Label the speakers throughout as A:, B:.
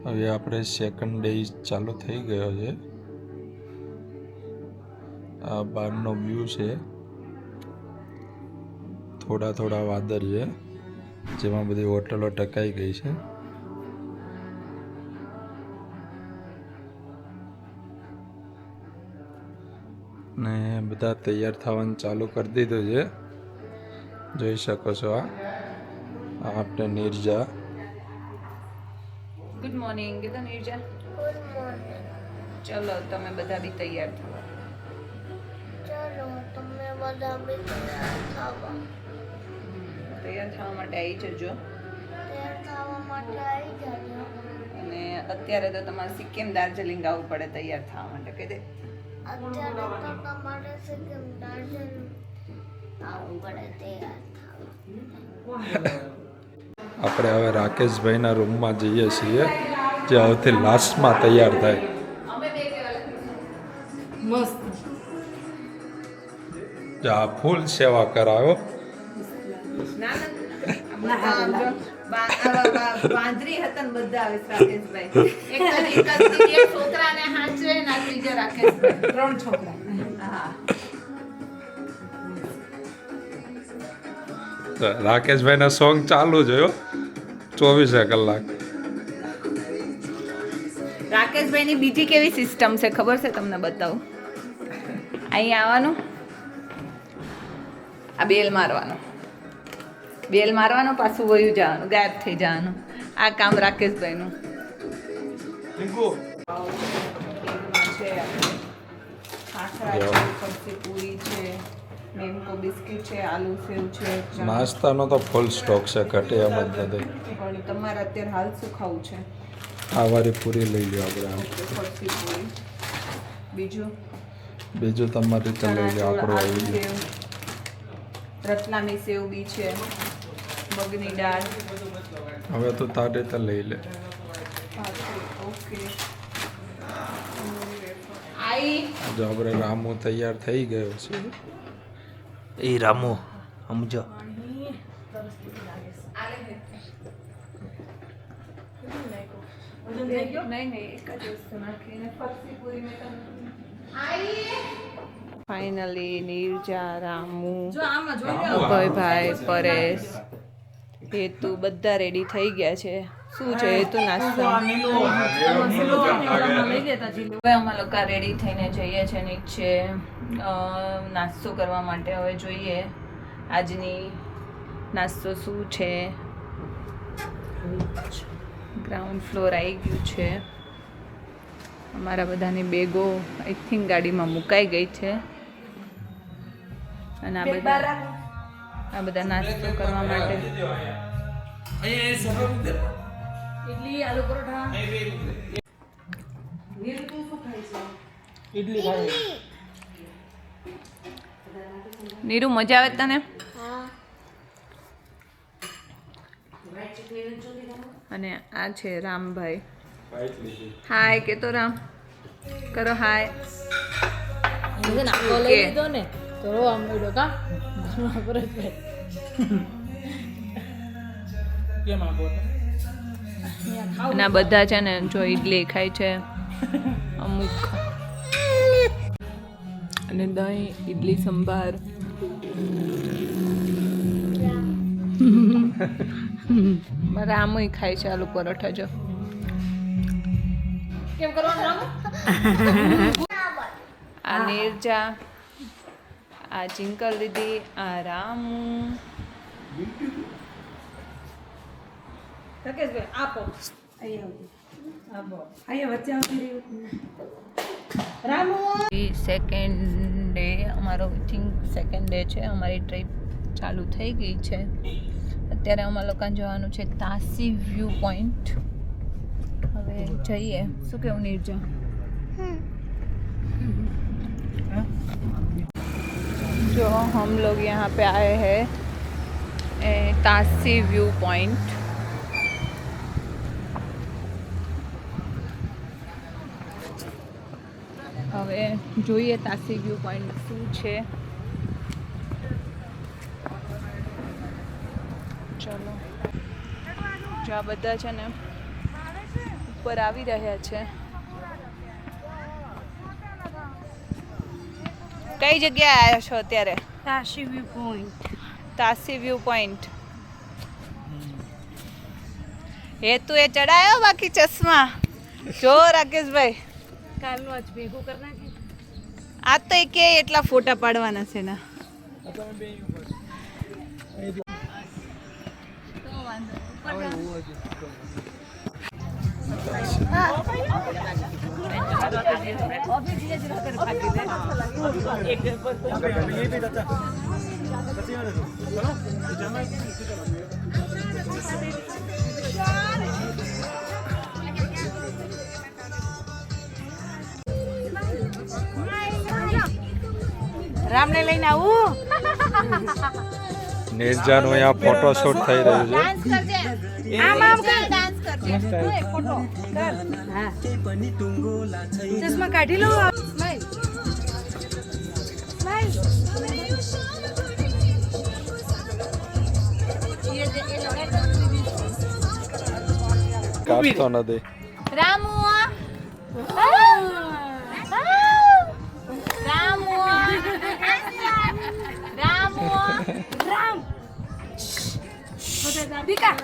A: હવે આપણે second day ચાલુ થઈ ગયો છે. આ બહારનો વ્યૂ છે. થોડા થોડા વાદળ છે જેમાં બધી હોટલો ટકાઈ ગઈ છે. ને બધા તૈયાર થવાનું ચાલુ કરી દીધું છે. જોઈ શકો છો આ આપણે નીરજા.
B: ગુડ મોર્નિંગ કીધું નીરજા. Good morning. ચલો તમે બધા બી તૈયાર થવા.
C: ચલો તમે બધા બી તૈયાર થવા.
B: તૈયાર થવા માટે આવી જજો.
C: તૈયાર થવા માટે આવી જજો.
B: અને અત્યારે તો તમારે સિક્કિમ દાર્જિલિંગ આવવું પડે તૈયાર થવા માટે. કહી દે.
C: અત્યારે તો તમારે સિક્કિમ દાર્જિલિંગ આવવું પડે તૈયાર થવા.
A: આપણે હવે રાકેશભાઈના રૂમમાં જઈએ છીએ જે સૌથી લાસ્ટમાં તૈયાર થાય.
B: મસ્ત.
A: જે આ ફૂલ સેવા કરાવો.
B: બાંદરી હતા ને બધા આવે રાકેશભાઈ. એક છોકરાને હાચવે ના ત્રીજો રાકેશભાઈ. 3 છોકરા. હા.
A: રાકેશભાઈના સોંગ ચાલુ જ હોય 24 કલાક.
B: રાકેશભાઈની બીજી કેવી સિસ્ટમ છે ખબર છે તમને? બતાવું. અહીં આવવાનું, આ બેલ મારવાનું, બેલ મારવાનું, પાછું વયું જવાનું, ગાયબ થઈ જવાનું. આ કામ રાકેશભાઈનું. પૂરી છે, મેંગો બિસ્કિટ છે, આલુ સેવ છે.
A: નાસ્તાનો તો ફૂલ સ્ટોક છે, ઘટે એમ જ નથી.
B: પણ તમારે અત્યારે હાલ શું ખાવું છે?
A: આ વારી પૂરી લઈ લો આપણે.
B: ફરસી પૂરી.
A: બીજું તમારી રીતે લઈ લો. આપણું આવી ગયું.
B: સેવ, રતલામી સેવ બી છે, મગની દાળ.
A: હવે તો તારી રીતે લઈ લે.
B: ઓકે. આઈ
A: જો આપણે રામુ તૈયાર થઈ ગયો છે.
D: એ રામુ સમજો.
B: ફાઇનલી નીરજા, રામુ, અભયભાઈ, પરેશ, હેતુ બધા રેડી થઈ ગયા છે. શું છે હેતુ? નાસ્તો. હવે અમે લોકો રેડી થઈને જઈએ છીએ નીચે નાસ્તો કરવા માટે. હવે જોઈએ આજની નાસ્તો શું છે. ગ્રાઉન્ડ ફ્લોર આવી ગયું છે. અમારા બધાની બેગો આઈ થિંક ગાડીમાં મુકાઈ ગઈ છે. અને આ બધા નાસ્તો કરવા માટે.
E: ઇડલી, આલુ પરોઠા.
B: નીરુ મજા આવે તને? અને આ છે રામભાઈ. હાય કે તો રામ કરો. હાય.
E: નાખો લઈ લીધો ને તો આમ ઉડો કા
B: અને આ બધા છે ને જો ઈડલી ખાય છે અમુક, અને દહીં, ઈડલી સંભાર. રામુય ખાય છે આલુ પરોઠા. જો
E: કેમ કરવાનું?
B: આ નીરજા, આ ચિંકલ દીદી, આ રામુ.
E: રાકેશભાઈ આપો. અહીંયા આપો. અહીંયા વચ્ચે આવતી રહ્યું. રામુ
B: સેકન્ડ ડે અમારો થિંક સેકન્ડ ડે છે. અમારી ટ્રીપ ચાલુ થઈ ગઈ છે. અત્યારે અમારા લોકોને જવાનું છે તાસી વ્યૂ પોઈન્ટ. હવે જઈએ. શું કેવું નીરજા? जो हम लोग यहाँ पे आए हैं तासी व्यू पॉइंट. હવે જોઈએ તાસી વ્યૂ પોઈન્ટ શું છે. ચલો જો આ બધા છે ને ઉપર આવી રહ્યા છે. કઈ જગ્યાએ આવ્યા છો અત્યારે?
E: Tashi view point.
B: Tashi view point. હેતુ એ ચડાયો બાકી ચશ્મા જો રાકેશભાઈ
E: કાલનું આજ ભેગું કરી નાખી.
B: આ તો એ કે એટલા ફોટા પાડવાના છે ને.
E: રામને લઈને આવું.
A: નિર્જાનું અહીંયા ફોટોશૂટ થઈ રહ્યું છે.
E: આમ આમ કર. ડાન્સ કરજે. ફોટો કર. હા. ચશ્મા કાઢી લો. સ્માઈલ. સ્માઈલ.
A: કાઢતો નથી.
B: રામુ રામુ રામુ
E: રામ. દીકા.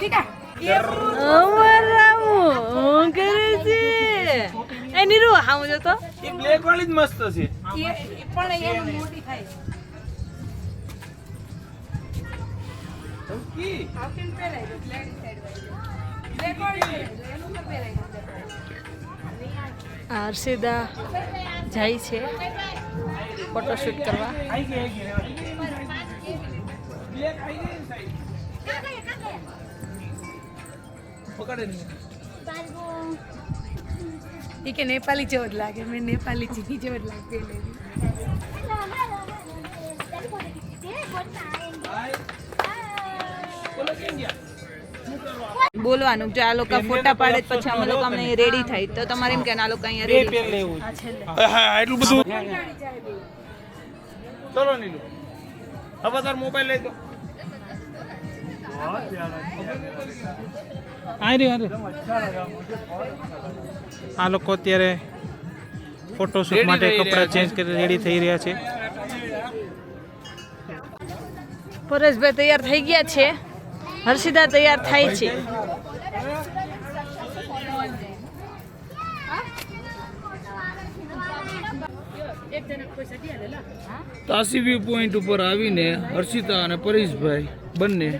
E: દીકા.
B: અમાર રામુ હું કરે છે એ નીરુ હામું જો તો
D: એ બ્લેક વાળી જ મસ્ત છે.
E: એ પણ એનું મોટી થાય. આવતીન પહેરાય દો. બ્લેક સાઈડ વાળી. બ્લેક વાળી એનું તો પહેરાય દો.
B: હર્ષિદા જાય છે ફોટોશૂટ કરવા.
E: એ કે નેપાળી જેવો જ લાગે. મેં નેપાળી ચીની જેવો જ લાગે.
B: બોલવાનું જો આ લોકો ફોટા પાડે જ પછી અમે લોકો અમને રેડી થાય તો તમારે એમ કે આ લોકો અહીંયા રેડી
D: એટલું બધું. ચલો નીલુ હવે તાર મોબાઈલ લઈ દો. આ લોકો અત્યારે ફોટોશૂટ માટે કપડાં ચેન્જ કરી રેડી થઈ રહ્યા છે.
B: પરેશભાઈ તૈયાર થઈ ગયા છે. હર્ષિદા તૈયાર થાય છે.
D: તાસી વ્યૂ પોઈન્ટ ઉપર આવીને હર્ષિતા અને પરેશભાઈ બંને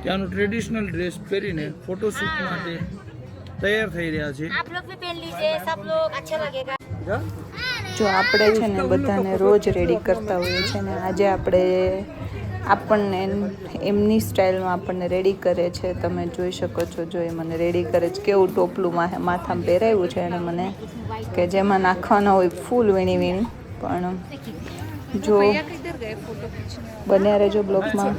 D: ત્યાંનો ટ્રેડિશનલ ડ્રેસ પહેરીને ફોટોશૂટ માટે તૈયાર થઈ રહ્યા છે.
C: आप लोग भी पहन लीजिए, सब लोग अच्छा लगेगा.
B: જો આપણે છે ને બધાને રોજ રેડી કરતા હોઈએ છીએ ને આજે આપણને એમની સ્ટાઇલમાં આપણને રેડી કરે છે. તમે જોઈ શકો છો જો એ મને રેડી કરે છે. કેવું ટોપલું માથામાં પહેરાવ્યું છે અને મને કે જેમાં નાખવાના હોય ફૂલ વીણી વીણી. પણ જો બન્યા રહેજો બ્લોગમાં.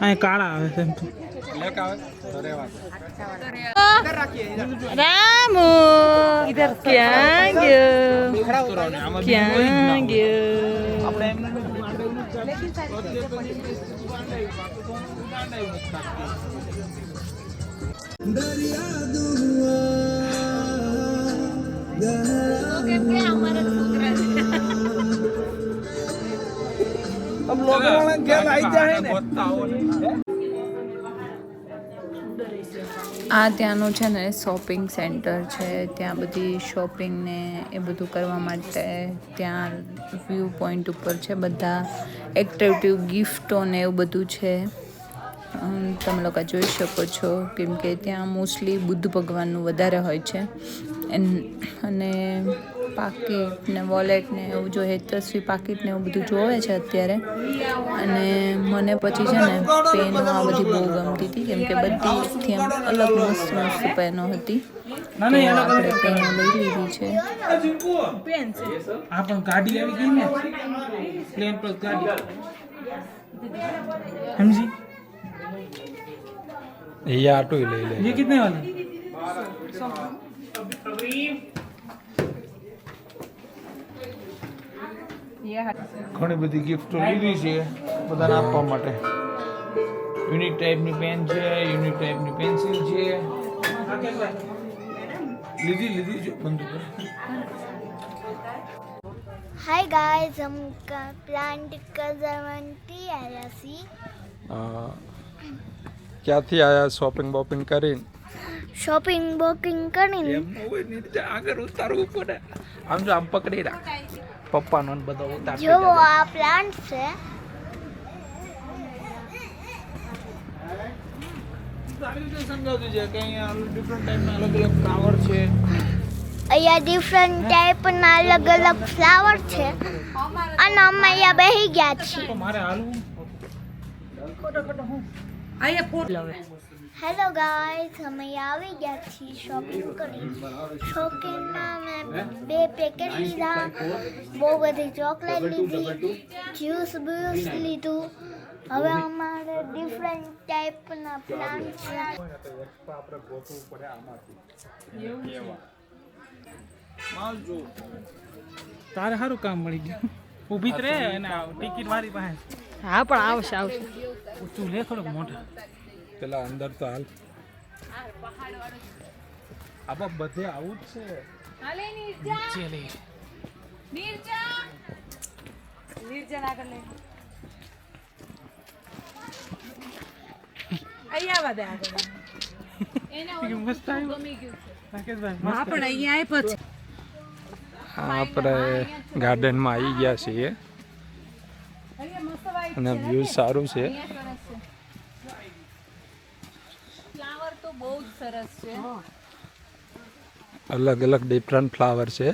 D: અહીં કાળા આવે છે.
B: રામુ ઇધર ક્યાં ગયો ક્યાં ગયો? આ ત્યાંનું છે ને શોપિંગ સેન્ટર છે. ત્યાં બધી શોપિંગ ને એ બધું કરવા માટે ત્યાં વ્યૂ પોઈન્ટ ઉપર છે. બધા એક્ટિવિટી ગિફ્ટો ને એવું બધું છે. તમે લોકો જોઈ શકો છો કેમ કે ત્યાં મોસ્ટલી બુદ્ધ ભગવાનનું વધારે હોય છે. અને પાકીટ ને વોલેટ ને એવું જો હેતસ્વી પાકીટ ને એવું બધું જોવે છે અત્યારે. અને મને પછી છે ને પેનો આ બધી બહુ ગમતી હતી કેમ કે બધી એમ અલગ મસ્ત મસ્ત પેનો હતી. તો આપણે પેનો લઈ લીધી છે.
E: પેન છે.
D: આ પણ ગાડી આવી ગઈ ને પ્લેન પર ગાડી સમજી.
A: ये ऑटो ही ले ले.
D: ये कितने वाला? ઘણી બધી ગિફ્ટો લીધી છે બધાને આપવા માટે. યુનિક ટાઈપની પેન છે, યુનિક ટાઈપની પેન્સિલ છે. લીધી જો બંધ કર.
C: हाय गाइस हम प्लांट करवंती आया सी
A: ક્યાંથી આયા શોપિંગ બોપિંગ કરીને?
C: शॉपिंग बुकिंग કરીને
D: એમ હોય ને આગળ ઉતારવું પડે. આમ જો આમ પકડી રાખ. પપ્પાનો ને બધો ઉતાર.
C: જો આ પ્લાન્ટ છે
D: સારી રીતે સમજાવતું છે કે અહીંયા ડિફરન્ટ ટાઈપના અલગ અલગ ફ્લાવર છે.
C: અહીંયા ડિફરન્ટ ટાઈપના અલગ અલગ ફ્લાવર છે અને અમે અહીંયા બેસી ગયા છીએ.
D: તો મારે હાલવું.
C: હેલો ગાઈસ અમે અહીંયા આવી ગયા છીએ શોપિંગ કરી. શોપિંગમાં મેં 2 પેકેટ લીધા, બહુ બધી ચોકલેટ લીધી, જ્યુસ બ્યુસ લીધું. હવે અમારે ડિફરન્ટ ટાઈપના પ્લાન્ટ છે.
D: માલ જો તારે સારું કામ મળી ગયું. ઊભી જ રહે અને ટિકિટ મારી પાસે.
E: હા પણ આવશે
D: તું લે થોડોક મોટા.
A: પેલા અંદર તો હાલ.
D: આબા બધે આવું જ છે. નીચે લે.
E: નિર્જન આગળ લે અહીંયા વધે આગળ
D: મસ્ત આવ્યું રાકેશભાઈ.
E: હા પણ અહીંયા આય પછી
A: આપણે ગાર્ડનમાં આવી ગયા છીએ અને વ્યૂ સારું છે.
B: ફ્લાવર તો બહુ જ સરસ છે.
A: અલગ અલગ ડિફરન્ટ ફ્લાવર છે.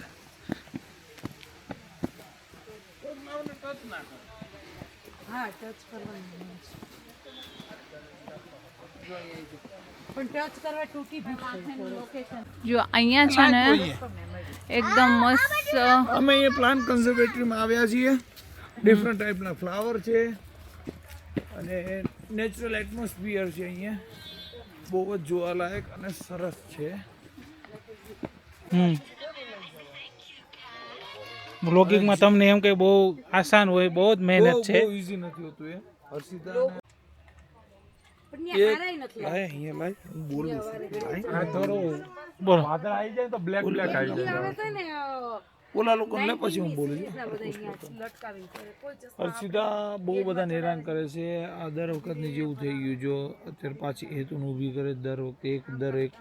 E: હા ટચ કરવાનું પણ ટચ કરવા તૂટી
B: જો અહીંયા છે ને એકદમ મસ્ત
D: અમે એ પ્લાન્ટ કન્ઝર્વેટરીમાં આવ્યા છીએ. ડિફરન્ટ ટાઈપના ફ્લાવર છે અને નેચરલ એટમોસ્ફિયર છે અહીંયા. બહુ જ જોવાલાયક અને સરસ છે.
F: બ્લોગિંગમાં તમને એમ કે બહુ આસાન હોય, બહુ જ મહેનત છે.
D: બહુ ઈઝી નથી હોતું એ. હર્ષિતા લાય અહીંયા લાય હું બોલું છું. આ થોડો
F: બોલો.
A: વાદળ આવી જાય તો બ્લેક બ્લેક આવી જાય.
D: ઓલા લોકોને લે પછી હું બોલું છું. હર્ષિતા બહુ બધા હેરાન કરે છે. આ દર વખતની જેવું થઈ ગયું. જો અત્યારે પાછી હેતુને ઊભી કરે દર વખતે એક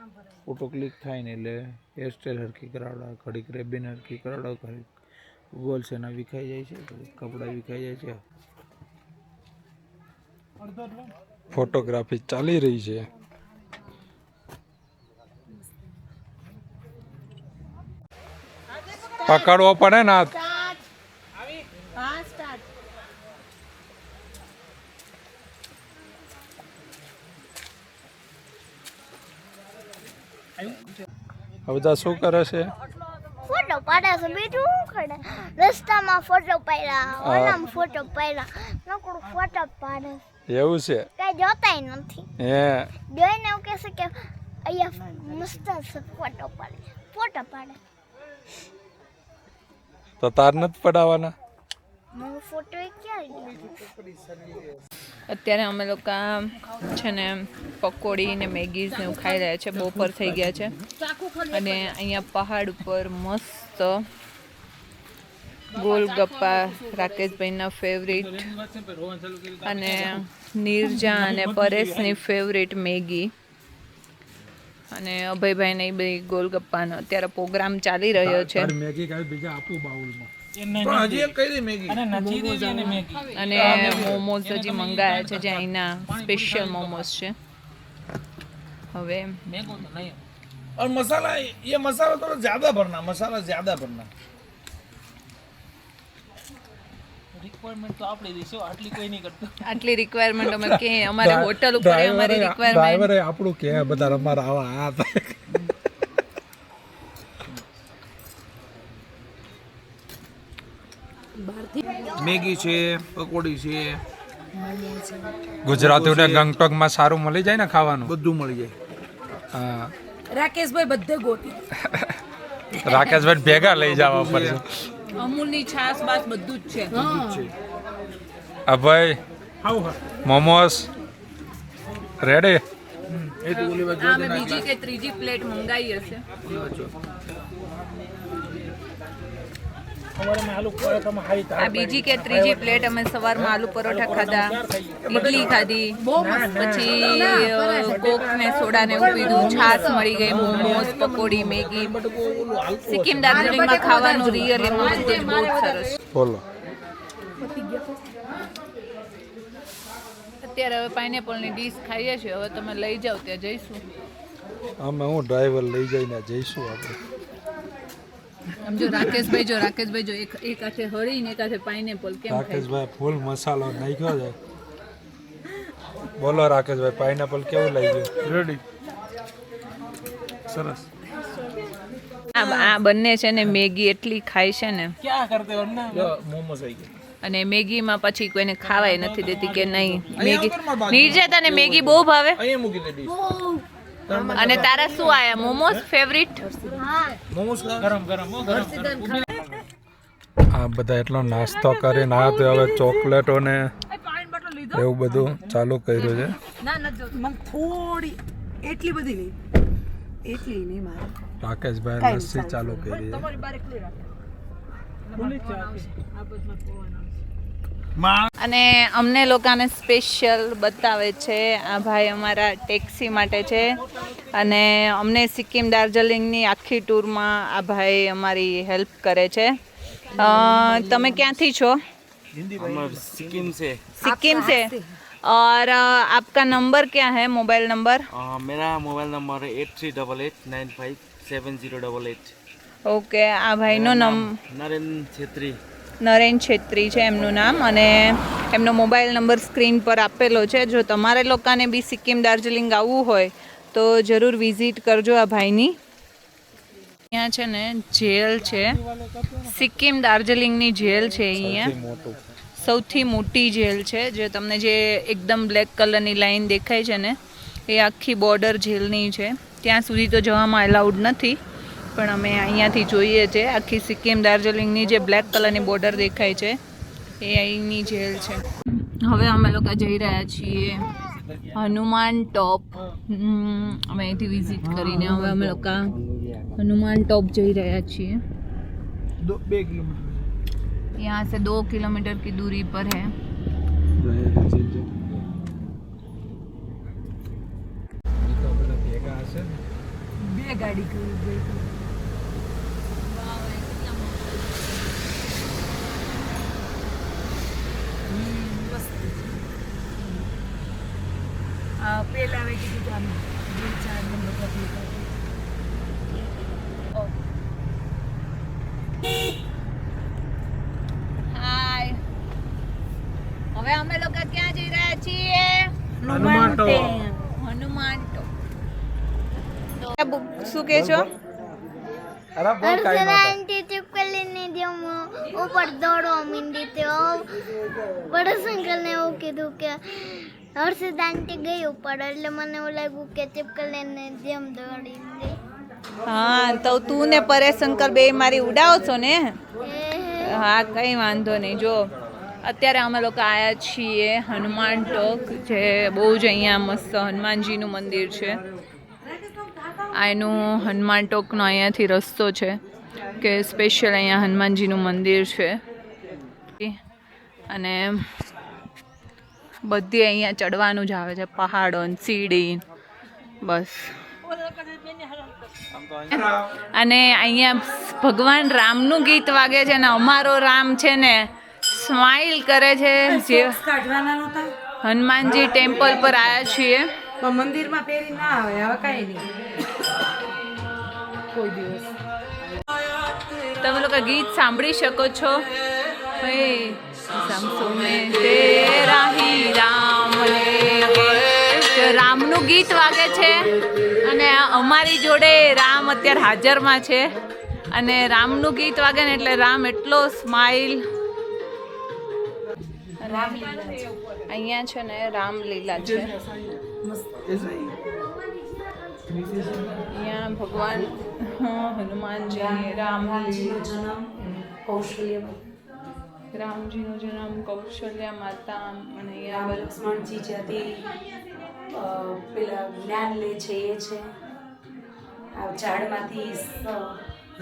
D: ફોટો ક્લિક થાય ને એટલે હેરસ્ટાઈલ હરખી કરાવડા, ઘડીક રેબિન હરખી કરાવડા, ઘડીક ગોલ છે ના વિખાઈ જાય છે, ઘડીક કપડાં વિખાઈ જાય છે.
A: ફોટોગ્રાફી ચાલી રહી છે. પકડવો પડે ને હાથ. હવે બધા શું કરે છે?
C: ફોટો પાડે છે બીજું શું કરે? રસ્તામાં ફોટો પાડ્યા, ઓલામાં ફોટો પાડ્યા, નકરું ફોટો પાડે
A: એવું છે?
C: કઈ જોતાય નથી.
A: હે
C: જોઈને એવું કહેશે કે અહીંયા મસ્ત છે ફોટો પાડે.
A: તો તાર નથી પડાવવાના?
C: મારો ફોટો ક્યાં ગયો?
B: અત્યારે અમે લોકો છે ને પકોડી ને મેગીઝ ને એવું ખાઈ રહ્યા છે. બપોર થઈ ગયા છે અને અહીંયા પહાડ ઉપર મસ્ત ગોલગપ્પા રાકેશભાઈના ફેવરિટ અને નીરજા અને પરેશની ફેવરિટ મેગી અને અભયભાઈને એ બધી ગોલગપ્પાનો અત્યારે પ્રોગ્રામ ચાલી રહ્યો છે.
A: મેગી કાંઈ બીજા આપું બાઉલમાં.
D: પણ હજી એક કઈ દે મેગી.
B: અને મોમોઝ હજી મંગાયા છે જે અહીંના સ્પેશિયલ મોમોઝ છે. હવે
D: और मसाला ये मसाला थोड़ा ज्यादा भरना, मसाला ज्यादा भरना.
F: રિક્વાયરમેન્ટ તો આપણે દઈશું, આટલી કોઈ નહીં કરતું.
B: આટલી રિક્વાયરમેન્ટ અમે કે અમારે હોટલ ઉપર અમારી રિક્વાયરમેન્ટ
A: ડ્રાઈવરે આપણું કે બધા અમારા આવા આ થાય.
D: મેગી છે, પકોડી છે,
A: ગુજરાતીઓને ગંગટોકમાં સારું મળી જાય ને ખાવાનું.
D: બધું મળી જાય.
A: હા
E: રાકેશભાઈ બધે ગોતી
A: રાકેશભાઈ ભેગા લઈ જવા પડશે.
B: અમૂલની છાશ બાસ બધું જ છે.
A: આ ભાઈ મોમોસ રેડી.
D: એ તો ઓલી બાજુ
B: આ અમે બીજી કે ત્રીજી પ્લેટ મંગાવી હશે.
F: અમારે આલુ પરોઠામાં હારી
B: આ બીજી કે ત્રીજી પ્લેટ અમે સવારમાં આલુ પરોઠા ખાધા, ઇડલી ખાધી, પછી કોક ને સોડા ને એવું પીધું, છાશ મળી ગઈ, મોમોસ, પકોડી, મેગી. સિક્કિમ દાર્જિલિંગમાં ખાવાનું રિયલી બહુ જ સરસ.
A: બોલો.
B: અત્યારે હવે પાઇનેપલની ડીશ ખાઈએ છીએ. હવે તમે લઈ જાઓ ત્યાં જઈશું.
A: અમે હું ડ્રાઈવર લઈ જઈને જઈશું આપણે.
B: આમ જો રાકેશભાઈ જો એક હાથે હળી ને એક હાથે પાઇનેપલ કેમ ખાય?
A: રાકેશભાઈ ફૂલ મસાલો નાખ્યો છે. બોલો રાકેશભાઈ, પાઇનેપલ કેવું લાગ્યું?
D: રેડી સરસ.
B: આ બંને છે ને મેગી એટલી ખાય છે ને,
F: ક્યાં કરતે હો ના
D: મોમોસ આવી ગયા.
B: અને મેગીમાં પછી કોઈને ખાવાય નથી દેતી કે નહીં. મેગી નિર્જતા ને મેગી બહુ ભાવે.
D: અહીંયા મૂકી દે ડીશ.
B: અને તારા શું આયા મોમોસ ફેવરિટ?
D: મોમોસ
F: ગરમ ગરમ હો ગરમ.
A: આ બધા એટલો નાસ્તો કરીને આ તો હવે ચોકલેટો ને એવું બધું ચાલુ કર્યું છે.
E: મને થોડી એટલી બધી નહીં, એટલી નહીં મારે.
A: રાકેશભાઈ લસ્સી ચાલુ કરી છે.
B: અને અમને લોકોને સ્પેશિયલ બતાવે છે આ ભાઈ અમારા ટેક્સી માટે છે. અને અમને સિક્કિમ દાર્જિલિંગની આખી ટૂરમાં આ ભાઈ અમારી હેલ્પ કરે છે. તમે ક્યાંથી છો?
G: सिक्किम से
B: सिक्किम से. और आपका नंबर क्या है, मोबाइल नंबर?
G: मेरा मोबाइल नंबर है 8388957088.
B: ઓકે, આ ભાઈનો
G: नरेन छेत्री.
B: નરેન છેત્રી છે એમનું નામ, અને એમનો મોબાઈલ નંબર સ્ક્રીન પર આપેલો છે. જો તમારે લોકોને બી સિક્કિમ દાર્જિલિંગ આવવું હોય તો જરૂર વિઝિટ કરજો આ ભાઈની. અહીંયા છે ને જેલ છે, સિક્કિમ દાર્જિલિંગની જેલ છે અહીંયા. સૌથી મોટી જેલ છે. જે તમને જે એકદમ બ્લેક કલરની લાઈન દેખાય છે ને એ આખી બોર્ડર જેલની છે. ત્યાં સુધી તો જવામાં અલાઉડ નથી, પણ અમે અહીંયાથી જોઈએ છે. આખી સિક્કિમ દાર્જિલિંગની જે બ્લેક કલરની બોર્ડર દેખાય છે એ અહીંની જેલ છે. હવે અમે લોકો જઈ રહ્યા છીએ હનુમાન ટોપ. અમે અહીંથી વિઝિટ કરીને હવે અમે લોકો हनुमान टॉप जई रहा છીએ.
D: 2 કિલોમીટર
B: यहाँ से 2 किलोमीटर की दूरी पर है.
E: બે ગાડી કરી ગઈ. પેલા આવે કીધું આમ 4 નંબર પર
B: હાય. હવે અમે લોકો ક્યાં જઈ રહ્યા છીએ?
D: હનુમાન ટોપ.
B: હનુમાન ટોપ. શું કહે છો?
C: આંટી ચિપકલીને જેમ ઉપર દોડવા માંડી તો બડો અંકલને એવું કીધું કે હર્ષદ આંટી ગઈ ઉપર, એટલે મને એવું લાગ્યું કે ચિપકલીને જેમ દોડી ગઈ.
B: હા, તો તું ને પરેશ અંકલ બે મારી ઉડાવો છો ને? હા, કંઈ વાંધો નહીં. જો અત્યારે અમે લોકો આવ્યા છીએ હનુમાન ટોક, જે બહુ જ અહીંયા મસ્ત હનુમાનજીનું મંદિર છે. આ એનું હનુમાન ટોકનો અહીંયાથી રસ્તો છે કે સ્પેશિયલ અહીંયા હનુમાનજીનું મંદિર છે. અને બધી અહીંયા ચડવાનું જ આવે છે, પહાડો ને સીડી બસ. અને અહીંયા ભગવાન રામનું ગીત વાગે છે ને અમારો રામ છે ને સ્માઈલ કરે છે. જે
E: કાઢવાના નહોતા
B: હનુમાનજી ટેમ્પલ પર આવ્યા છીએ.
E: પણ મંદિરમાં પહેરી ના આવે, હવે કાંઈ નહીં કોઈ દિવસ.
B: તમે લોકો ગીત સાંભળી શકો છો. ભાઈ સમસો મેં તેરા હી રામ લેંગે. રામનું ગીત વાગે છે અને અમારી જોડે રામ અત્યારે હાજરમાં છે. અને રામનું ગીત વાગે ને એટલે રામ એટલો સ્માઈલ. અહીંયા છે ને રામલીલા છે. અહીંયા ભગવાન હનુમાનજી રામજી
E: કૌશલ્યમાં
B: રામજીનો જન્મ કૌશલ્યા માતા અને અહીંયા
E: લક્ષ્મણજી જ્યાંથી પેલા જ્ઞાન લે છે એ છે. આ ઝાડમાંથી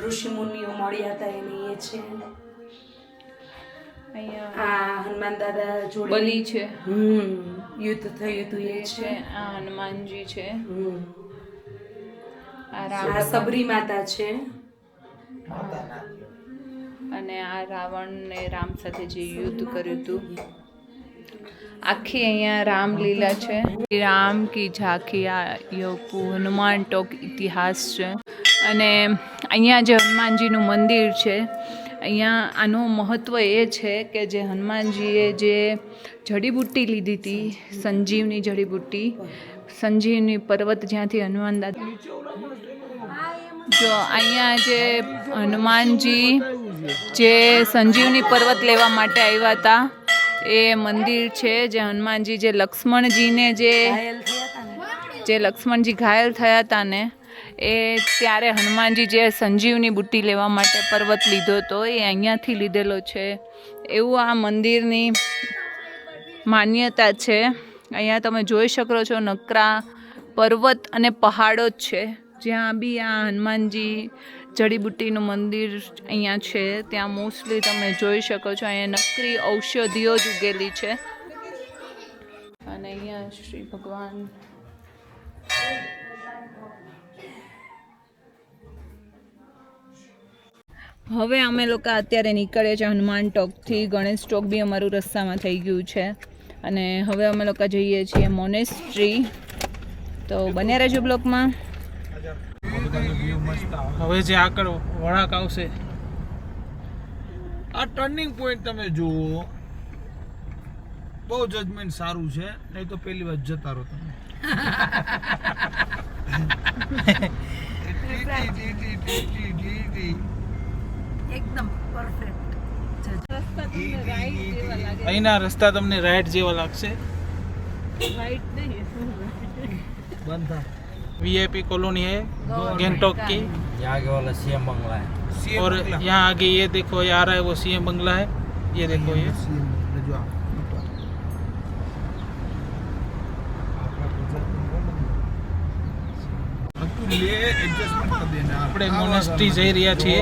E: ઋષિ મુનિઓ મળ્યા હતા એને એ છે.
B: અહીંયા
E: આ હનુમાન દાદા જોડે
B: બલી છે,
E: યુદ્ધ થયું હતું એ
B: એ
E: છે.
B: છે. આ હનુમાનજી છે. આ
E: આ
B: રામ
E: સબરી માતા છે.
B: અને આ રાવણ ને રામ સાથે જે યુદ્ધ કર્યું હતું. આખી અહીંયા રામલીલા છે. રામ કી ઝાંખી આ યોપુ હનુમાન ટોક ઇતિહાસ છે. અને અહીંયા જે હનુમાનજીનું મંદિર છે, અહીંયા આનું મહત્ત્વ એ છે કે જે હનુમાનજીએ જે જડીબુટ્ટી લીધી હતી, સંજીવની જડીબુટ્ટી, સંજીવની પર્વત જ્યાંથી હનુમાન દાદા, જો અહીંયા જે હનુમાનજી જે સંજીવની પર્વત લેવા માટે આવ્યા હતા એ મંદિર છે. જે હનુમાનજી જે લક્ષ્મણજીને જે લક્ષ્મણજી ઘાયલ થયા હતા ને એ ત્યારે હનુમાનજી જે સંજીવની બુટ્ટી લેવા માટે પર્વત લીધો હતો એ અહીંયાથી લીધેલો છે એવું આ મંદિરની માન્યતા છે. અહીંયા તમે જોઈ શકો છો નકરા પર્વત અને પહાડો જ છે. જ્યાં બી આ હનુમાનજી જડીબુટ્ટીનું મંદિર અહીંયા છે ત્યાં મોસ્ટલી તમે જોઈ શકો છો અહીંયા નકરી ઔષધિઓ જ ઉગેલી છે. અને અહીંયા શ્રી ભગવાન હવે અમે લોકો અત્યારે નીકળે છે હનુમાન ટોકથી. ગણેશ ટોક બી અમારું રસ્તામાં થઈ ગયું છે અને હવે અમે લોકો જઈએ છીએ મોનેસ્ટ્રી. તો બન્યા રહેજો બ્લોકમાં.
D: હવે જે આગળ વળાંક આવશે, આ ટર્નિંગ પોઈન્ટ તમે જુઓ, બહુ જજમેન્ટ સારું છે, નહીં તો પહેલી વાર જતા રહો તમે.
E: એકદમ પરફેક્ટ.
F: અહીંના રસ્તા તમને રાઈટ જેવા લાગશે.
D: બંધ થા.
F: वीआईपी कॉलोनी है गैंगटॉक की,
G: यहाँ आगे वाला सीएम बंगला है.
F: और यहाँ आगे ये देखो ये आ रहा है वो सीएम बंगला है. ये देखो ये આપણે મોનેસ્ટ્રી જઈ રહ્યા છીએ.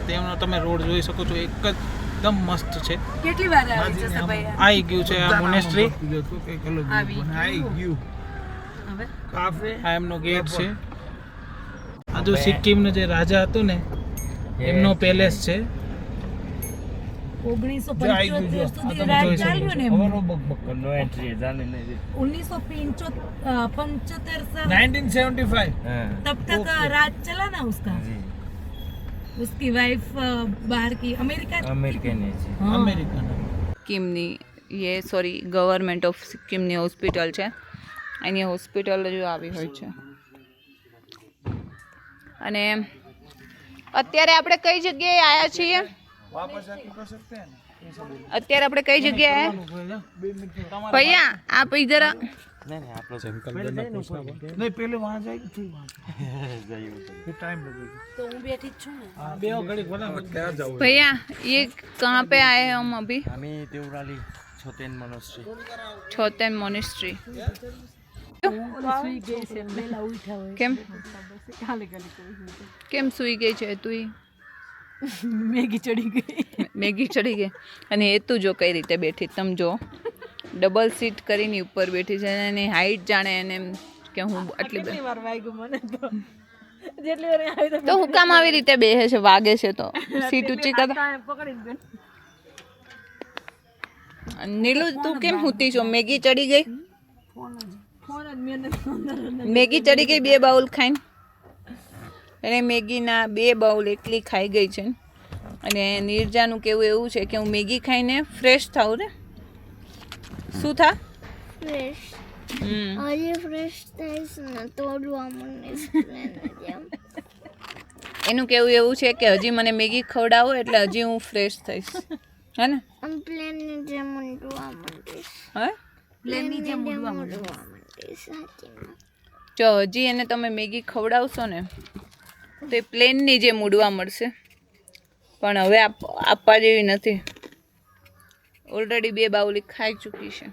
F: તેમનો તમે રોડ જોઈ શકો છો, એકદમ મસ્ત છે.
E: કેટલી વાર આવી જશે ભાઈ?
F: આવી ગયું છે આ મોનેસ્ટ્રી.
D: કાફે
F: આ એમનો ગેટ છે. આ જો સિક્કિમનો જે રાજા હતો ને એમનો પેલેસ છે.
E: 1975 સુધી રાજ ચાલ્યું ને એમનું.
G: नो एंट्री है, जाने नहीं दे.
E: 1975 से
D: 1975
G: हाँ.
E: तब तक राज चला ना उसका.
G: जी.
E: उसकी वाइफ बाहर की अमेरिका
G: अमेरिकन है जी.
E: हाँ.
D: અમેરિકન.
B: સિક્કિમની ગવર્મેન્ટ ઓફ સિક્કિમની હોસ્પિટલ છે. એની હોસ્પિટલ જો આવી હોય છે. અને અત્યારે આપણે કઈ જગ્યાએ આવ્યા છીએ? અત્યારે આપણે કઈ જગ્યાએ આવ્યા ભૈયા? આપ ઇધર
G: नहीं नहीं, आप लोग
D: નહીં પહેલે વહાં જાય કે
G: जाइए.
D: फिर टाइम लगेगा.
E: तो હું બેઠી જ છું ને.
D: બે ઘડી ફટાફટ ક્યાં જાવ?
B: भैया ये कहाँ पे आए हैं हम अभी?
G: हमें देवराली छोतेन मोनेस्ट्री.
B: छोतेन मोनेस्ट्री. કેમ કેમ સૂઈ ગઈ છે તું?
E: મેગી ચડી ગઈ.
B: મેગી ચડી ગઈ. અને એ તું જો કઈ રીતે બેઠી, તમે જો ડબલ સીટ કરીને ઉપર બેઠી છે. એની હાઈટ જાણે એને એમ કે હું આટલી બધી
E: વાર વાગ્યું મને તો. જેટલી વાર આવી
B: તો હું કામ આવી રીતે બેસે છે? વાગે છે તો સીટ ઊંચી કર.
E: પકડી
B: નીલુ તું કેમ સૂતી છો? મેગી ચડી ગઈ.
E: ફોન જ મેં
B: મેગી ચડી ગઈ 2 બાઉલ ખાઈને. અને મેગીના 2 બાઉલ એકલી ખાઈ ગઈ છે. અને નિર્જાનું કેવું એવું છે કે હું મેગી ખાઈને ફ્રેશ થાઉં ને. શું થા?
C: ફ્રેશ આજે ફ્રેશ થઈશ ને તોડવા મને
B: એનું કેવું એવું છે કે હજી મને મેગી ખવડાવો એટલે હજી હું ફ્રેશ થઈશ, હે ને?
C: પ્લેનની જેમ ઊંડવા માંડીશ.
B: હે
E: પ્લેનની જેમ
C: ઊંડવા માંડીશ સાચીમાં.
B: જો હજી એને તમે મેગી ખવડાવશો ને તો એ પ્લેનની જેમ ઉડવા મળશે. પણ હવે આપવા જેવી નથી. ઓલરેડી 2 બાઉલી ખાઈ ચૂકી છે.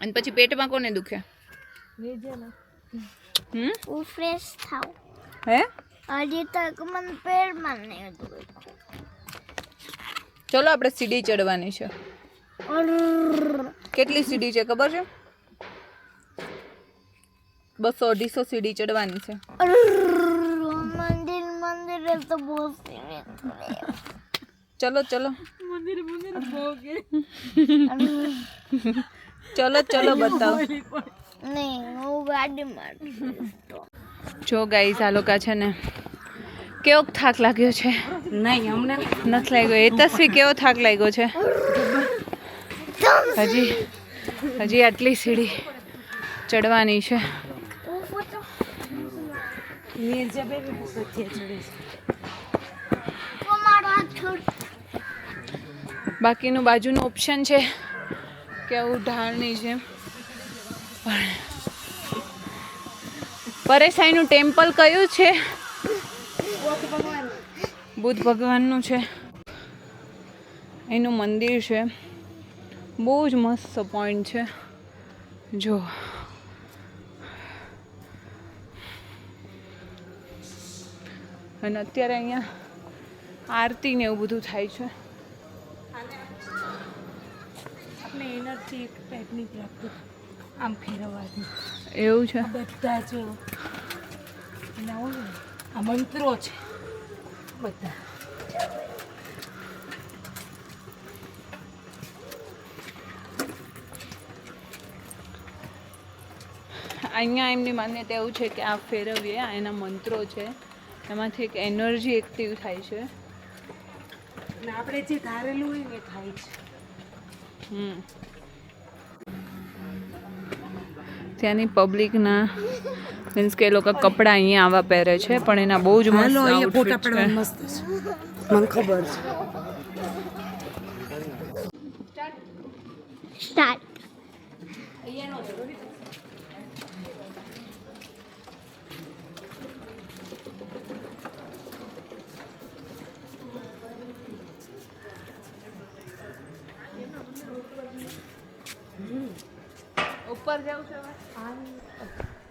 B: અને પછી પેટમાં કોને દુખે?
C: હું ફ્રેશ થાવ.
B: હે
C: હજી તક મને પેટમાં નહીં દુખે.
B: ચલો આપણે સીડી ચડવાની છે. કેટલી સીડી છે ખબર છે? 200-250 સીડી ચડવાની છે.
C: મંદિર તો બહુ
B: ચલો ચલો ચલો ચલો બતાવો.
C: નહીં હું ગાડીમાં.
B: જો ગાઈસ આ લોકો છે ને કેવો થાક લાગ્યો છે?
E: નહીં અમને
B: નથી લાગ્યો. એ તસવી કેવો થાક લાગ્યો છે? હજી આટલી સીડી ચડવાની છે. બાકીનું બાજુનું ઓપ્શન છે કે આવું ઢાળની છે. પરેશાઈનું ટેમ્પલ કયું છે? બુદ્ધ ભગવાનનું છે. એનું મંદિર છે. બહુ જ મસ્ત પોઈન્ટ છે. જો અને અત્યારે અહીંયા આરતી ને એવું બધું થાય છે.
E: આપણે એનર્જી એક ટાઈપની પ્રાપ્ત આમ ફેરવવાથી
B: એવું છે.
E: બધા જો આ મંત્રો છે બધા.
B: અહીંયા એમની માન્યતા એવું છે કે આ ફેરવીએ આ એના મંત્રો છે, એમાંથી એક એનર્જી એક્ટિવ થાય છે.
E: અને આપણે જે ધારેલું હોય ને એ થાય છે.
B: ત્યાંની પબ્લિકના મીન્સ કે એ લોકો કપડાં અહીંયા આવા પહેરે છે, પણ એના બહુ જ મસ્ત આઉટફિટ છે.
E: મસ્ત છે, મને ખબર છે.
C: સ્ટાર્ટ.
B: ઉપર જાવ છે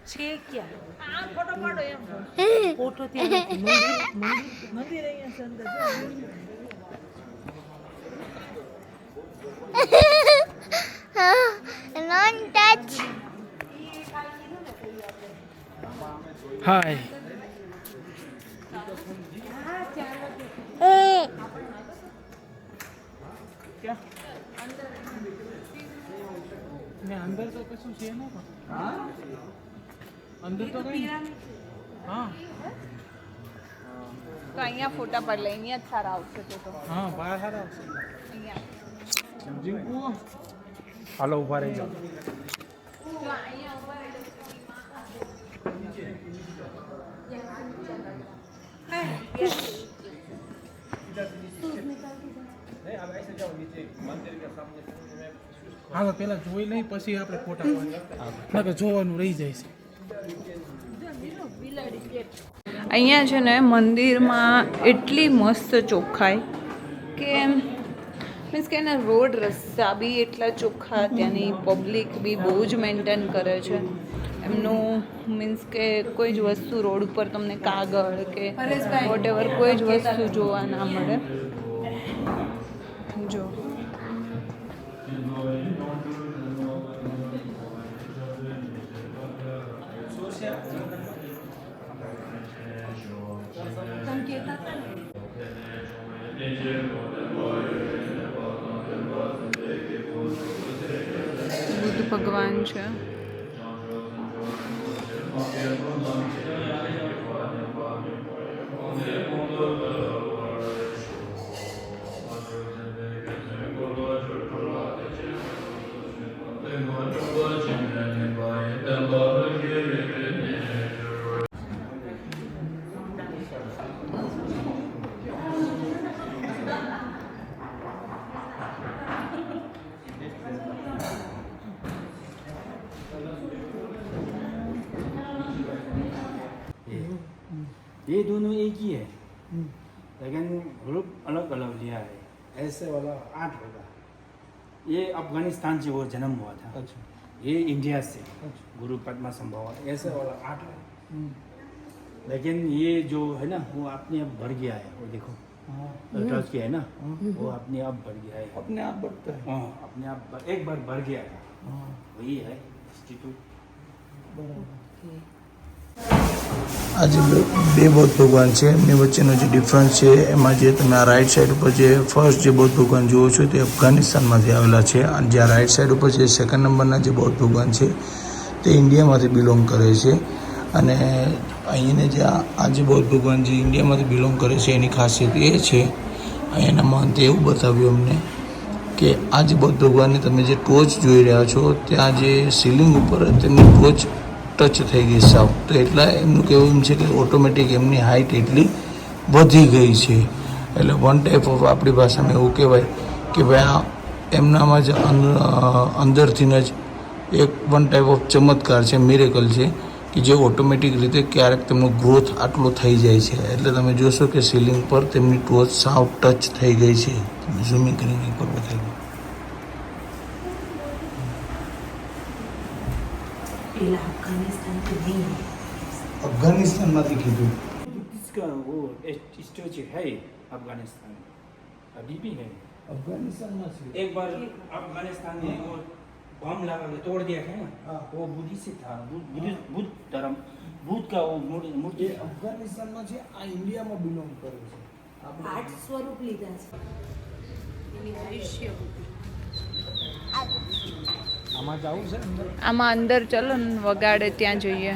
E: છે ક્યાં આ ફોટો પાડો એમ ફોટો ત્યાં મંદિર અહીંયા છે અંદર.
C: Non touch.
F: હાય ને અંદર તો કશું છે ને અંદર તો કઈ હા
B: તો અહીંયા ફોટા પાડ લે. અહીંયા જ સારા આવશે તો.
F: હા બહાર સારા આવશે.
B: અહીંયા
F: જીંકુ હાલો ઉભા રહી જાઓ. હાલો પેલા જોઈ લઈ પછી આપણે ફોટા પાડીએ. જોવાનું રહી જાય છે.
B: અહીંયા છે ને મંદિરમાં એટલી મસ્ત ચોખ્ખાઈ કે મીન્સ કે એના રોડ રસ્તા બી એટલા ચોખ્ખા, ત્યાંની પબ્લિક બી બહુ જ મેન્ટેન કરે છે એમનું. મીન્સ કે કોઈ જ વસ્તુ રોડ ઉપર તમને કાગળ કે વોટેવર કોઈ જ વસ્તુ જોવા ના મળે. જો બુદ્ધ ભગવાન છે.
G: ये दोनों एक ही है.
H: लेकिन ग्रुप अलग अलग लिया है। ऐसे वाला 8 होगा। ये अफगानिस्तान से वो जन्म हुआ था।
D: अच्छा
H: ये इंडिया से गुरु पद्मा संभव ऐसे वाला 8 है। लेकिन ये जो है ना वो अपने आप भर गया है। वो देखो टच किया है ना वो अपने आप भर गया है।
D: अपने आप बढ़ता है।
H: हाँ अपने आप एक बार भर गया था। वही है इंस्टीट्यूट।
D: આજે બે બૌદ્ધ ભગવાન છે એમની વચ્ચેનો જે ડિફરન્સ છે એમાં જે તમે આ રાઈટ સાઈડ ઉપર જે ફર્સ્ટ જે બૌદ્ધ ભગવાન જુઓ છો તે અફઘાનિસ્તાનમાંથી આવેલા છે અને જે આ રાઈટ સાઈડ ઉપર જે સેકન્ડ નંબરના જે બૌદ્ધ ભગવાન છે તે ઇન્ડિયામાંથી બિલોંગ કરે છે અને અહીંને જે આ જે બૌદ્ધ ભગવાન જે ઇન્ડિયામાંથી બિલોંગ કરે છે એની ખાસિયત એ છે એના મહંતે એવું બતાવ્યું અમને કે આ જે બૌદ્ધ ભગવાનની તમે જે ટોચ જોઈ રહ્યા છો ત્યાં જે સીલિંગ ઉપર તેમની ટોચ ટચ થઈ ગઈ સાવ તો એટલા એમનું કહેવું એમ છે કે ઓટોમેટિક એમની હાઇટ એટલી વધી ગઈ છે એટલે વન ટાઈપ ઓફ આપણી ભાષામાં એવું કહેવાય કે ભાઈ આ એમનામાં જ અંદરથી જ એક વન ટાઈપ ઓફ ચમત્કાર છે મિરેકલ છે કે જે ઓટોમેટિક રીતે ક્યારેક તેમનો ગ્રોથ આટલો થઈ જાય છે એટલે તમે જોશો કે સીલિંગ પર તેમની ટોચ સાવ ટચ થઈ ગઈ છે તમે ઝૂમિંગ કરીને એકવાર બતાવી
E: પેલા અફઘાનિસ્તાનથી નહીં
D: અફઘાનિસ્તાનમાંથી કીધું
H: इसका वो स्टेचू है अफगानिस्तान में अभी भी है।
D: અફઘાનિસ્તાનમાં છે
H: एक बार अफगानिस्तान में वो बम लगा के तोड़ दिया था ना वो बुद्धि से था बुद्ध धर्म बुद्ध का वो मूर्ति
D: એ અફઘાનિસ્તાનમાં છે આ ઇન્ડિયામાં બિલોંગ કરે છે
E: આર્ટ સ્વરૂપ લીધા છે એની દૃશ્ય
D: આમાં જવું છે અંદર
B: આમાં અંદર ચલો ને વગાડે ત્યાં જઈએ.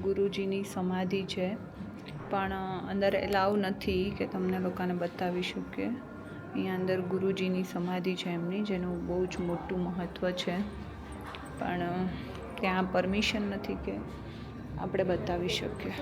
B: ગુરુજીની સમાધિ છે પણ અંદર એલાવ નથી કે તમને લોકોને બતાવી શકીએ. અહીંયા અંદર ગુરુજીની સમાધિ છે એમની જેનું બહુ જ મોટું મહત્ત્વ છે પણ ત્યાં પરમિશન નથી કે આપણે બતાવી શકીએ.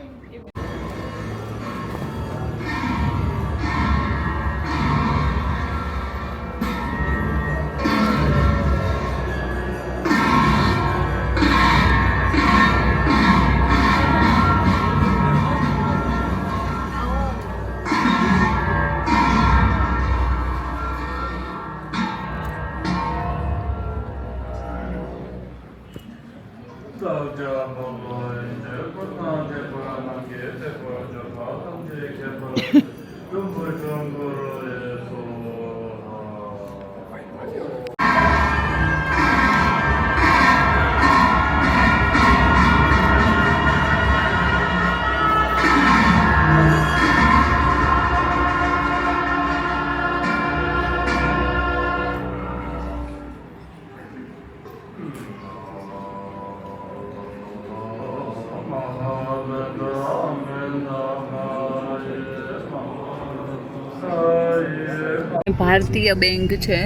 B: ભારતીય બેંક છે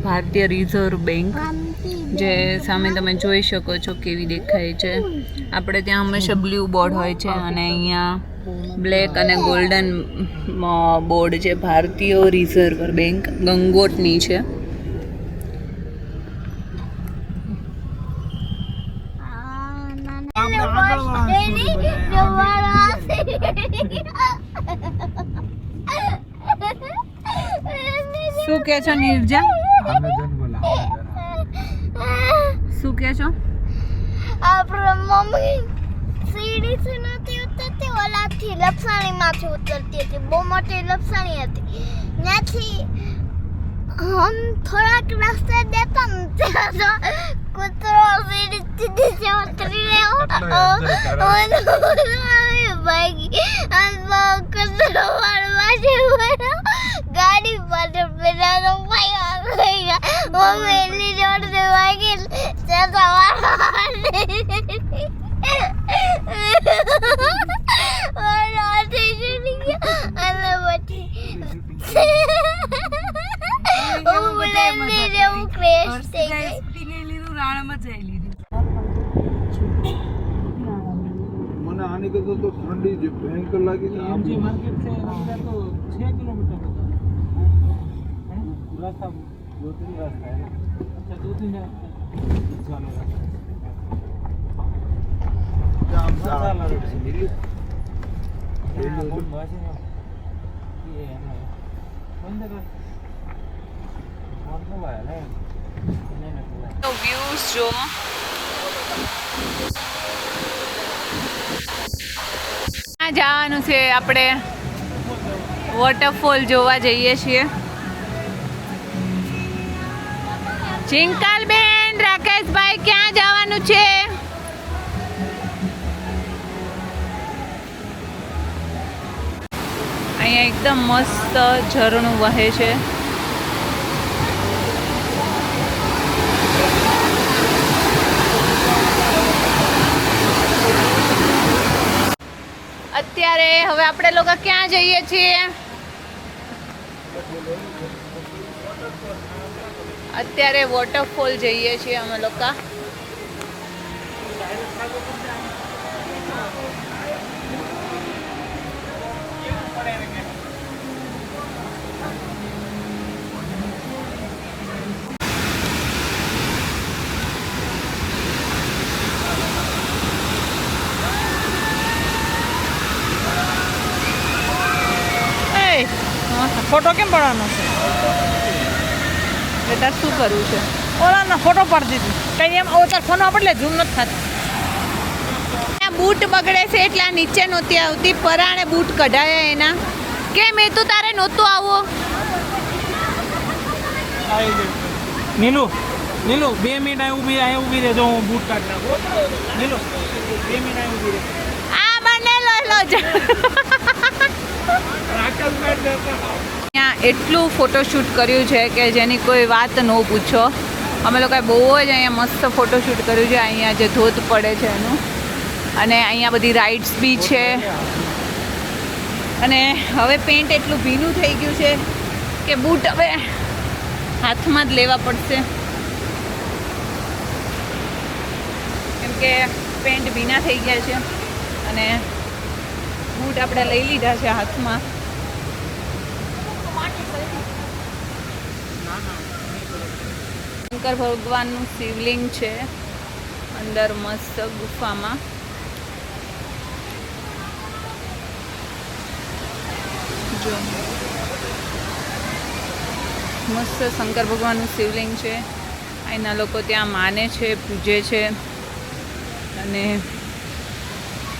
B: ભારતીય રિઝર્વ બેંક જે સામે તમે જોઈ શકો છો કેવી દેખાય છે. આપણે ત્યાં હંમેશા બ્લુ બોર્ડ હોય છે અને અહીંયા બ્લેક અને ગોલ્ડન બોર્ડ છે. ભારતીય રિઝર્વ બેંક ગંગોટની છે. શું કહે છો નિર્જા? શું કહે છો?
C: આપણે મમ્મી સીડી થી નથી ઉતરતી ઓલાથી લપસાણીમાંથી ઉતરતી હતી. બહુ મોટી લપસાણી હતી. ત્યાંથી હમ થોડાક રસ્તે દેતા ને ત્યાં તો કૂતરો સીડીથી નીચે ઉતરી રહ્યો ભાગી અને કૂતરો મારવા ગાડી પાસે પેલા તો ભાઈ મમ્મી એટલી જોડે વાગી
D: મને આની આની કરતા તો ઠંડી જે ભયંકર લાગી છે આમ
F: एमजी मार्केट से अंदर तो 6 किलोमीटर होता है रास्ता 2-3 रास्ता है अच्छा 2-3 रास्ता चलो
D: જામ
B: તો વ્યૂઝ જો ત્યાં જવાનું છે આપણે વોટરફોલ જોવા જઈએ છીએ. ચિંકાલબેન, રાકેશભાઈ ક્યાં જવાનું છે? અહીંયા એકદમ મસ્ત ઝરણું વહે છે. અત્યારે હવે આપણે લોકો ક્યાં જઈએ છીએ? અત્યારે વોટરફોલ જઈએ છીએ અમે લોકો.
F: ફોટો કેમ પાડવાનો છે?
B: બેટા શું કરવું છે?
F: ઓલાનો ફોટો પાડી દીધી કઈ એમ અવતાર ફોન આપણે ઝૂમ નથી થતું.
B: બૂટ બગડે છે એટલે આ નીચે નહોતી આવતી. પરાણે બૂટ કઢાયા એના. કેમ એ તો તારે નહોતું આવો?
F: નીલુ 2 મિનિટ અહીં ઊભી રહેજો, હું બૂટ કાઢી નાખું. નીલુ 2 મિનિટ અહીં ઊભી રહે.
B: આ મને લઈ લો જ. અહીંયા એટલું ફોટોશૂટ કર્યું છે કે જેની કોઈ વાત ન પૂછો. અમે લોકોએ બહુ જ અહીંયા મસ્ત ફોટોશૂટ કર્યું છે. અહીંયા જે ધોધ પડે છે એનું, અને અહીંયા બધી રાઇડ્સ બી છે. અને હવે પેન્ટ એટલું ભીનું થઈ ગયું છે કે બૂટ હવે હાથમાં જ લેવા પડશે, કેમ કે પેન્ટ ભીના થઈ ગયા છે. અને બૂટ આપણે લઈ લીધા છે હાથમાં. શંકર ભગવાનનું શિવલિંગ છે અંદર મસ્ત ગુફામાં. જો મસ્ત શંકર ભગવાનનું શિવલિંગ છે. અહીંના લોકો ત્યાં માને છે, પૂજે છે, અને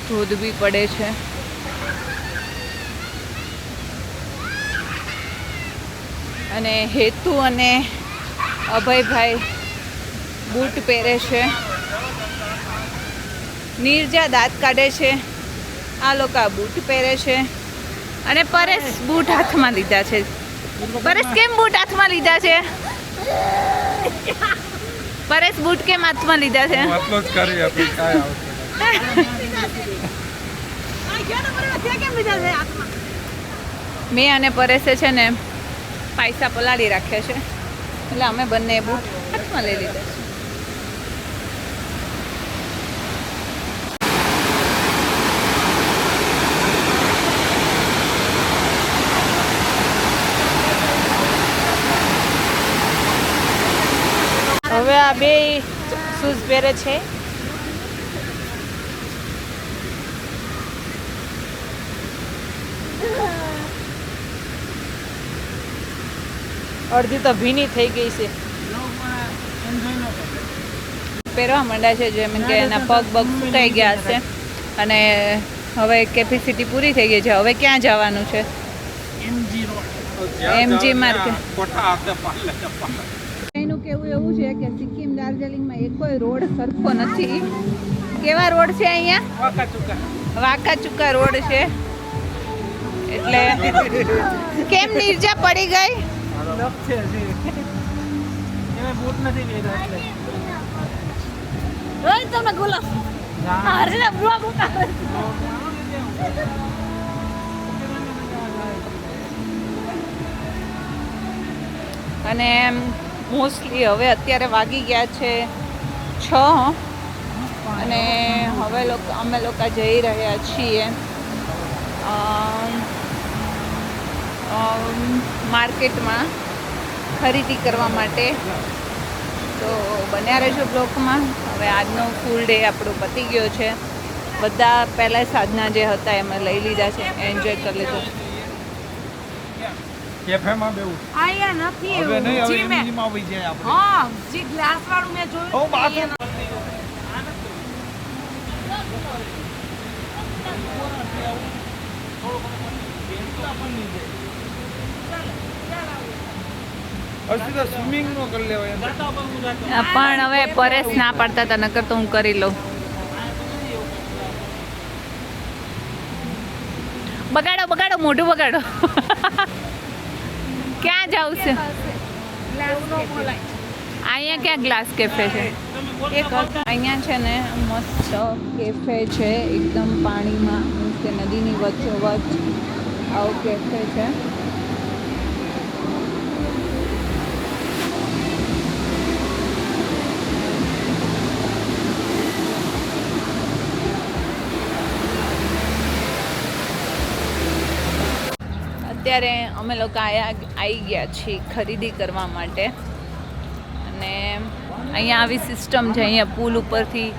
B: ધોધ બી પડે છે. અને હેતુ અને અભયભાઈ બૂટ પહેરે છે. નીરજા દાંત કાઢે છે. આ લોકો બૂટ પહેરે છે. અને પરેશ બૂટ હાથમાં લીધા છે. પરેશ કેમ બૂટ હાથમાં લીધા છે? પરેશ બૂટ કેમ હાથમાં લીધા છે?
A: આટલો જ કરી આપી કાંઈ આવશે.
B: મેં અને પરેશે છે ને પૈસા પલાળી રાખ્યા છે, એટલે અમે બંને બૂટ હાથમાં લઈ લીધા છે.
F: હવે આ બે શૂઝ પહેરે છે. અડધી તો ભીની થઈ ગઈ છે.
B: પહેરવા માંડ્યા છે, જેમ કે એના પગ સુકાઈ ગયા હશે. અને હવે કેપેસિટી પૂરી થઈ ગઈ છે. હવે ક્યાં જવાનું છે? MG market. એનું કેવું એવું છે કે સિક્કિમ દાર્જિલિંગમાં એક કોઈ રોડ સરખો નથી. કેવા રોડ છે અહીંયા? વાંકા ચુકા રોડ છે. એટલે કેમ નીરજા પડી ગઈ?
F: બૂટ નથી પહેર્યા એટલે.
B: તમે બોલો. અને મોસ્ટલી હવે અત્યારે વાગી ગયા છે 6. અને હવે અમે લોકો જઈ રહ્યા છીએ માર્કેટમાં ખરીદી કરવા માટે. તો બન્યા રહેજો બ્લોકમાં. હવે આજનો ફૂલ ડે આપણો પતી ગયો છે. બધા પહેલાં સાંજના જે હતા એમાં લઈ લીધા છે, એન્જોય કરી લીધું.
D: કેફેમાં બેવું
E: આયા નથી
D: હવે નહીં, હવે
E: જી મેં
D: એમજીમાં આવી જાય આપણે.
E: હા જે ગ્લાસ વાળું મેં
D: ઓ,
E: જોયું
D: બાથરૂમ. અર્ષિતા સ્વિમિંગ નો કરી લેવાય.
B: પણ હવે પરેશ ના પાડતા હતા, નકર તો હું કરી લઉં. બગાડો મોઢું બગાડો. ક્યાં જાવ છે? અહીંયા ક્યાં ગ્લાસ કેફે છે? અહીંયા છે ને મસ્ત કેફે છે, એકદમ પાણીમાં, મીન્સ કે નદીની વચ્ચોવચ્ચ આવું કેફે છે. અત્યારે અમે લોકો આવી ગયા છીએ ખરીદી કરવા માટે. અને અહીંયા આવી સિસ્ટમ છે, અહીંયા પુલ ઉપરથી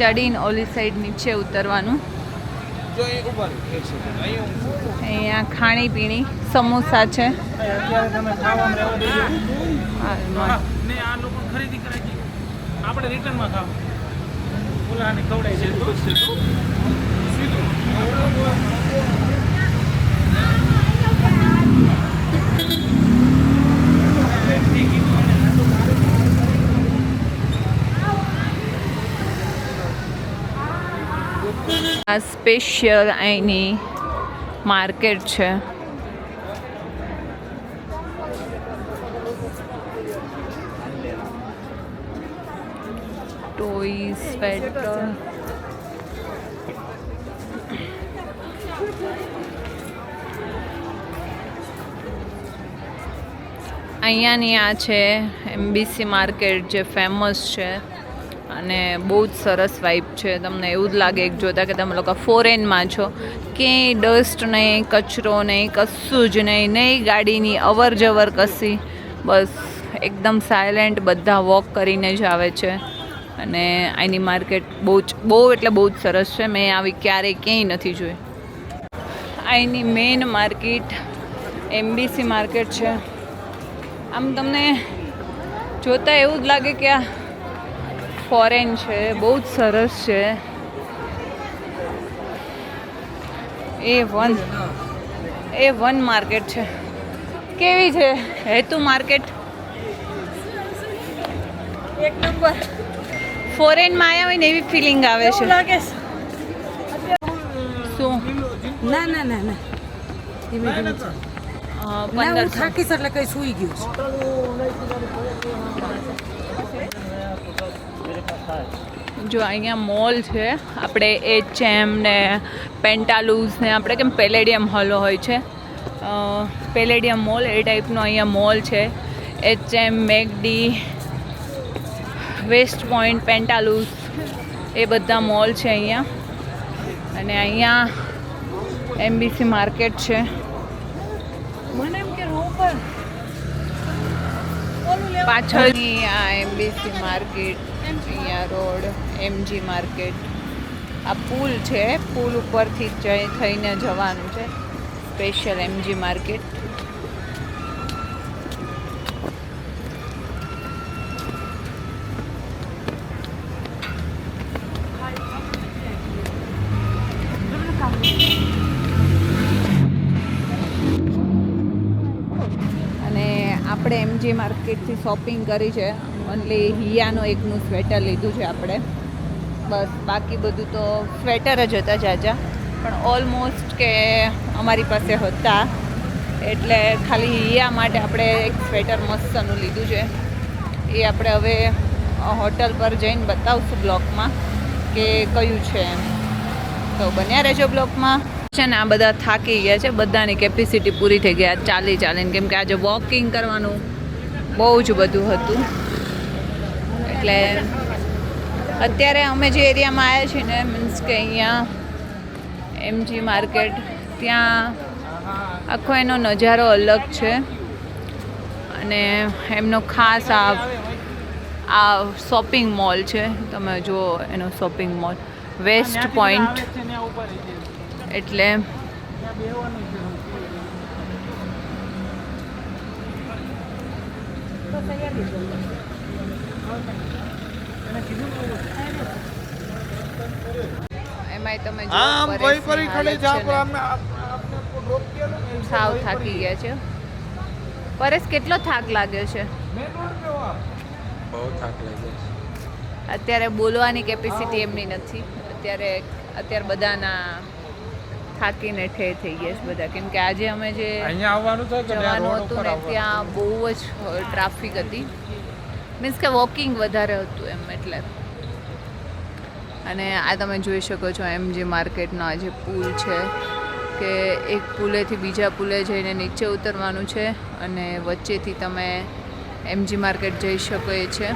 B: ચડીને ઓલી સાઈડ નીચે ઉતરવાનું.
D: જો એ ઉપર એક સેકન્ડ
B: અહીંયા ખાણીપીણી સમોસા છે.
F: અત્યારે તમે ખાવામાં રહેવા દેજો
B: હાલમાં
F: ને આ લોકો ખરીદી કરાવી આપણે રિટર્નમાં ખાવ ઓલાને ખવડાય છે તો સીધું
B: આ સ્પેશિયલ અહીંની માર્કેટ છે. ટોય સ્વેટર અહીંયાની આ છે એમબીસી માર્કેટ જે ફેમસ છે અને બહુ જ સરસ વાઇબ છે. તમને એવું જ લાગે એક જોતાં કે તમે લોકો ફોરેનમાં છો. ક્યાંય ડસ્ટ નહીં, કચરો નહીં, કશું જ નહીં ગાડીની અવર જવર કશી. બસ એકદમ સાયલેન્ટ, બધા વોક કરીને જ આવે છે. અને અહીંની માર્કેટ બહુ એટલે બહુ જ સરસ છે. મેં આવી ક્યારેય ક્યાંય નથી જોઈ. અહીંની મેઇન માર્કેટ એમબીસી માર્કેટ છે. આમ તમને જોતાં એવું જ લાગે કે આ ફોરેન છે, બહુ જ સરસ છે. A1 માર્કેટ છે. કેવી છે હેતુ માર્કેટ?
E: એક નંબર
B: ફોરેનમાં આવ્યા હોય ને એવી ફિલિંગ આવે છે.
E: લાગે
B: શું?
E: ના ના ના ના ધીમે ધીમે ચાલ. ના હું
B: 1500.
E: થાકીશ એટલે કઈ સૂઈ ગયું
B: જો અહીંયા મોલ છે, આપણે H&M ને પેન્ટાલૂઝ ને આપણે કેમ પેલેડિયમ હોલ હોય છે, પેલેડિયમ મોલ એ ટાઈપનો અહીંયા મોલ છે. H&M, મેકડી, વેસ્ટ પોઈન્ટ, પેન્ટાલૂઝ એ બધા મોલ છે અહીંયા. અને અહીંયા એમબીસી માર્કેટ છે.
E: મને એમ કે ઉપર
B: પાછળની આ એમબીસી માર્કેટ, અહીંયા રોડ એમજી માર્કેટ. આ પુલ છે, પુલ ઉપરથી થઈને જવાનું છે. Special MG market. અને આપણે એમજી માર્કેટથી શોપિંગ કરી છે. ઓનલી હિયાનો એકનું સ્વેટર લીધું છે આપણે. બસ બાકી બધું તો સ્વેટર જ હતા જાજા, પણ ઓલમોસ્ટ કે અમારી પાસે હતા એટલે ખાલી હિયા માટે આપણે એક સ્વેટર મસ્તનું લીધું છે. એ આપણે હવે હોટલ પર જઈને બતાવશું બ્લોકમાં કે કયું છે એમ. તો બન્યા રહેજો બ્લોકમાં. છે ને આ બધા થાકી ગયા છે, બધાની કેપેસિટી પૂરી થઈ ગયા ચાલીને, કેમ કે આજે વોકિંગ કરવાનું બહુ જ બધું હતું. એટલે અત્યારે અમે જે એરિયામાં આવ્યા છીએ ને મીન્સ કે અહીંયા એમજી માર્કેટ, ત્યાં આખો એનો નજારો અલગ છે. અને એમનો ખાસ આ શોપિંગ મોલ છે, તમે જુઓ એનો શોપિંગ મોલ વેસ્ટ પોઈન્ટ. એટલે એમાંય તમે જુઓ પરેશની હાલત છે ને, સાવ થાકી ગયા છે. પરેશ, કેટલો થાક લાગ્યો છે?
A: બહુ થાક લાગે છે.
B: અત્યારે બોલવાની કેપેસિટી એમની નથી. અત્યારે બધાના થાકીને ઠેર થઈ ગયા છે બધા, કેમ કે આજે અમે જે
A: અહીંયા આવવાનું થાય કે
B: જવાનું હતું ને ત્યાં બહુ જ ટ્રાફિક હતી, મીન્સ કે વોકિંગ વધારે હતું એમ એટલે. અને આ તમે જોઈ શકો છો એમજી માર્કેટનો આ જે પુલ છે, કે એક પુલેથી બીજા પુલે જઈને નીચે ઉતરવાનું છે અને વચ્ચેથી તમે એમજી માર્કેટ જઈ શકો એ છે.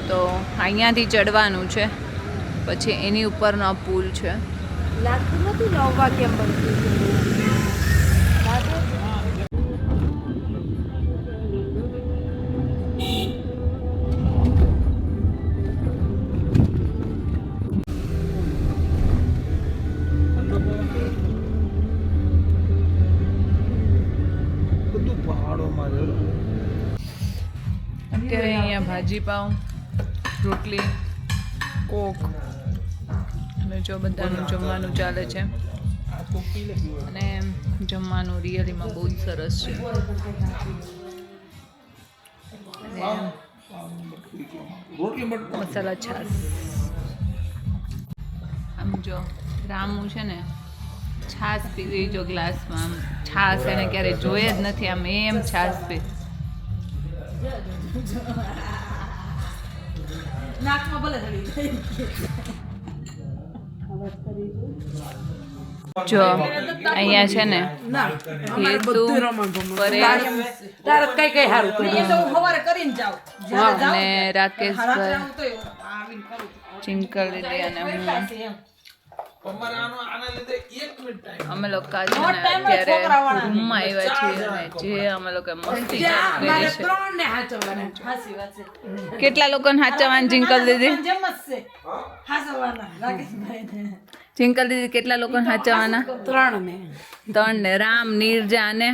B: તો અહીંયાથી ચડવાનું છે, પછી એની ઉપરનો આ પુલ છે.
E: લાગતું નથી 9 વાગ્યા બનતું.
D: બધું પહાડોમાં છે.
B: અત્યારે અહીંયા ભાજી પાવ, રોટલી, કોક અને જો બધાનું જમવાનું ચાલે છે. અને જમવાનું રિયલીમાં બહુ જ સરસ છે. અને મસાલા છાશ. આમ જો રામુ છે ને છાશ પીવી જો ગ્લાસમાં, આમ છાશ એને ક્યારે જોઈએ જ નથી, આમ એમ છાશ પી. જો અહીંયા છે ને હેતુ, પરેશ અને રાકેશભાઈ, ચિંકલ દીદી અને હું, અમે લોકો છે ને અત્યારે રૂમમાં આવ્યા છીએ અને જે અમે લોકો મસ્તી કરી છે. કેટલા લોકોને સાચવવાનું ચિંકલ દીદી? ચિંકલ દીદી કેટલા લોકોને સાચવવાના? 3 ને રામ, નીરજા અને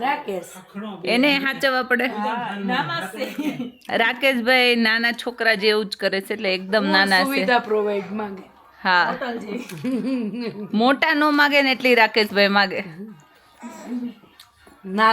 E: રાકેશ
B: એને સાચવવા પડે. રાકેશભાઈ નાના છોકરા જેવું જ કરે છે, એટલે એકદમ નાના છે.
E: પ્રોવાઈડ માંગે.
B: હા, મોટા નો માગે ને એટલી રાકેશભાઈ માગે.
E: ના